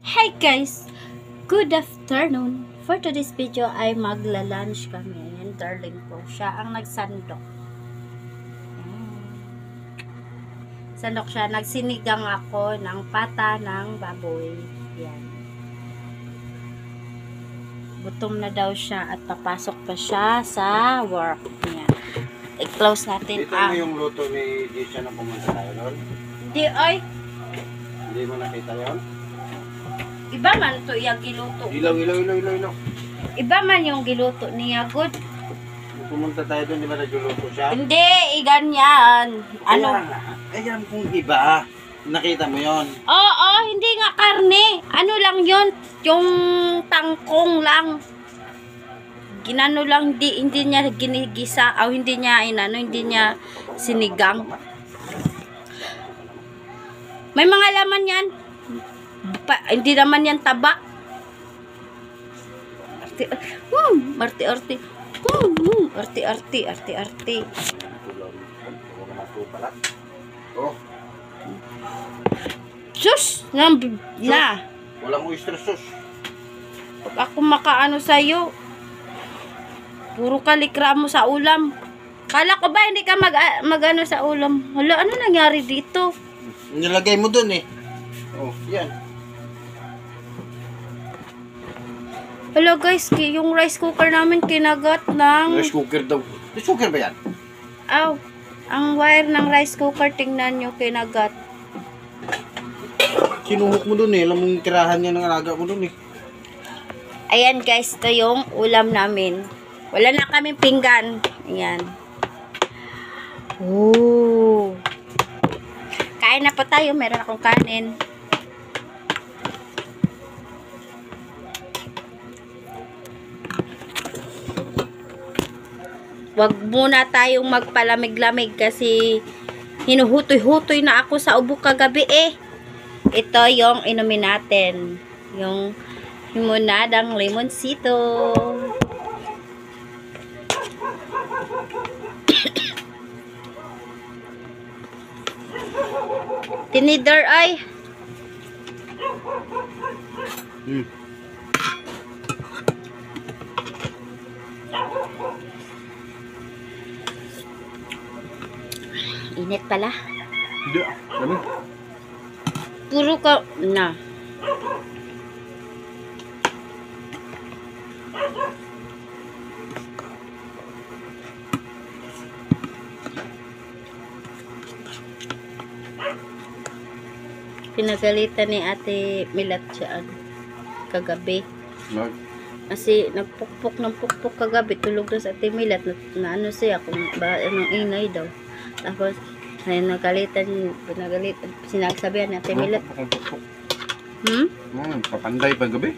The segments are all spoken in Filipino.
Hi guys! Good afternoon! For today's video ay magla-lunch kami. Ayan, darling ko. Siya ang nagsandok. Sandok siya. Nagsinigang ako ng pata ng baboy. Ayan. Gutom na daw siya at papasok pa siya sa work niya. I-close natin Dito mo yung luto ni Disha na pumunta tayo doon? Hindi, ay! Hindi mo nakita yun? Iba man ito yung giluto. Ilaw. Iba man yung giluto niya, good. Pumunta tayo doon, di ba nagluluto siya? Hindi, ganyan. Ano? Ayan kung iba. Nakita mo yon? Oo, hindi nga karne. Ano lang yun? Yung tangkong lang. Ginano lang, hindi niya ginigisa. O hindi niya, hindi niya sinigang. May mga laman yan. Hindi naman yan taba. Arti-arti. Arti-arti. Oh. Sus! Na! Walang oyster sauce. Pag ako makaano sa'yo, puro kalikra mo sa ulam. Kala ko ba hindi ka mag-ano sa ulam? Hala, ano nangyari dito? Nilagay mo dun eh. Oh, yan. Hello guys, yung rice cooker namin kinagat ng... Rice cooker daw. Rice cooker ba yan? Aw, ang wire ng rice cooker, tingnan nyo, kinagat. Sinuhok mo dun eh. Alam mong tirahan niya ng alaga mo dun eh. Ayan guys, ito yung ulam namin. Wala na kaming pinggan. Ayan. Ooh. Kain na pa tayo, meron akong kanin. Wag muna tayong magpalamig-lamig kasi hinuhutoy-hutoy na ako sa ubo kagabi eh. Ito yung inumin natin. Yung limonadang limonsito. Tinidor ay. Init pala. Hindi. Dami. Puro ka na. Pinagalitan ni Ate Milat siya kagabi. Kasi nagpukpok ng pukpok kagabi, tulog na sa Ate Milat na ano siya kung ba anong ingay daw. Tapos ay pinagalitan, sinasabihan ni Ate Milat. Papanday pa gabi?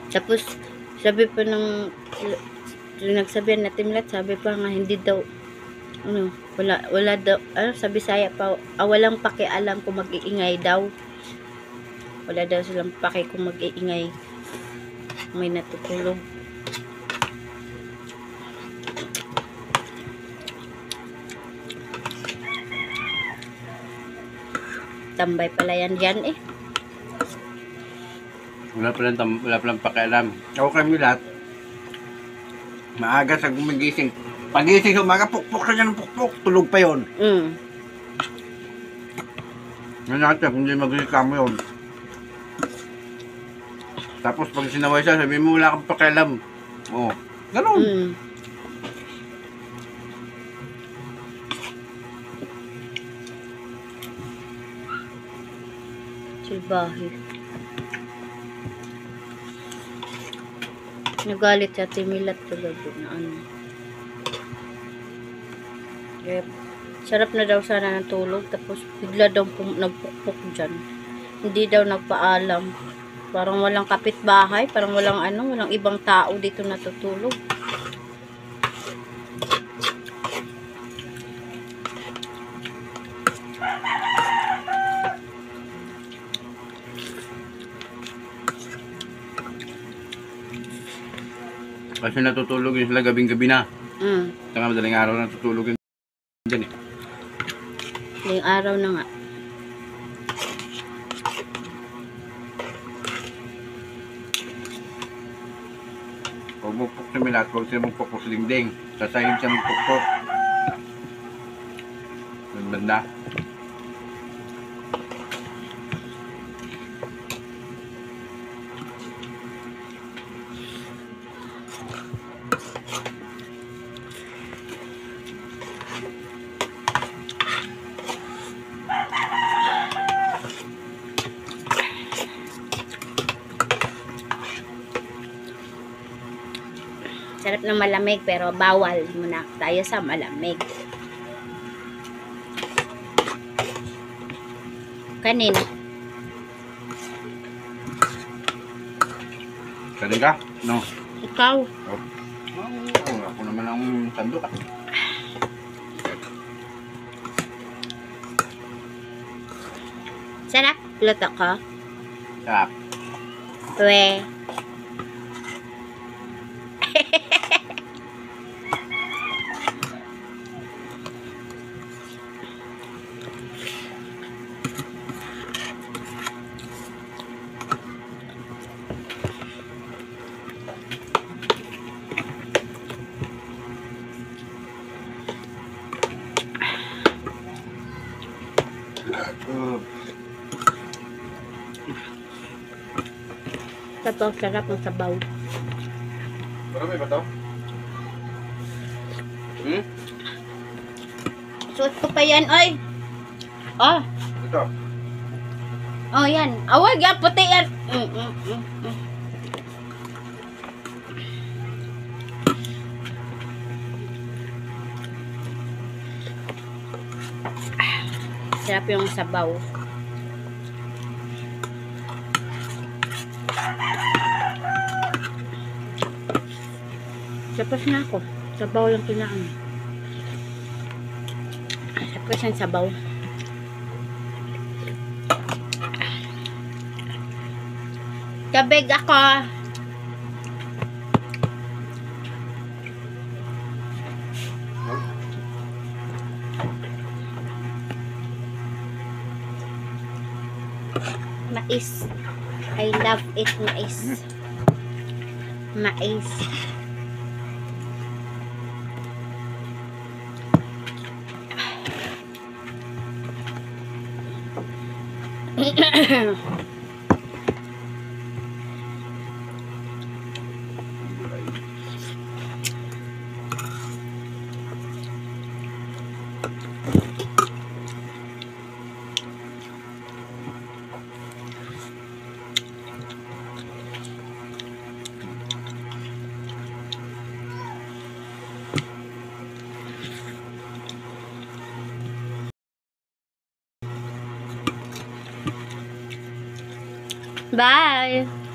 Tapos sabi pa ng nagsabihan ni Ate Milat, sabi pa nga hindi daw wala daw, sabi saya pa, walang pakialam kung mag-iingay daw. Wala daw silang paki kung mag-iingay. May natutulog. Tambay pala yan dyan eh. Wala palang pakialam. Ako kay Milat, maaga sa gumigising. Pagising sa umaga, pukpok na niya ng pukpok. Tulog pa yun. Yan natin, kung hindi mag-reklamo yun. Tapos pag sinaway siya, sabi mo wala kang pakialam. Oh, ganun. Silbahe. Nagalit sa Ate Milat kagabi na ano. Yep. Sarap na daw sana ng tulog, tapos bigla daw nagpukpok dyan. Hindi daw nagpaalam. Parang walang kapitbahay, parang walang walang ibang tao dito natutulog. Kasi natutulog yun sila gabing-gabi na. Saka madaling araw natutulog yun dyan eh. Ngayong araw na nga. magpukpok si Milat, huwag siya magpukpok sa dingding. Sasahin siya magpukpok. Ang banda. Sarap ng malamig pero bawal muna tayo sa malamig. Kanina. Kaling ka? No. Ikaw. Oh. Ako naman ang sandok. Sarap. Luto ko. Sarap. We. Sabaw, sarap ng sabaw. Marami ba ito? Hmm? Suot ko pa yan, oy. Oh. Ito. Oh, yan. Awag yan, puti yan. Sarap yung sabaw. Tapos na ako. Sabaw lang kailangan. Tapos ang sabaw. Kabig ako. Mais. I love it, mais. Mais. Bye.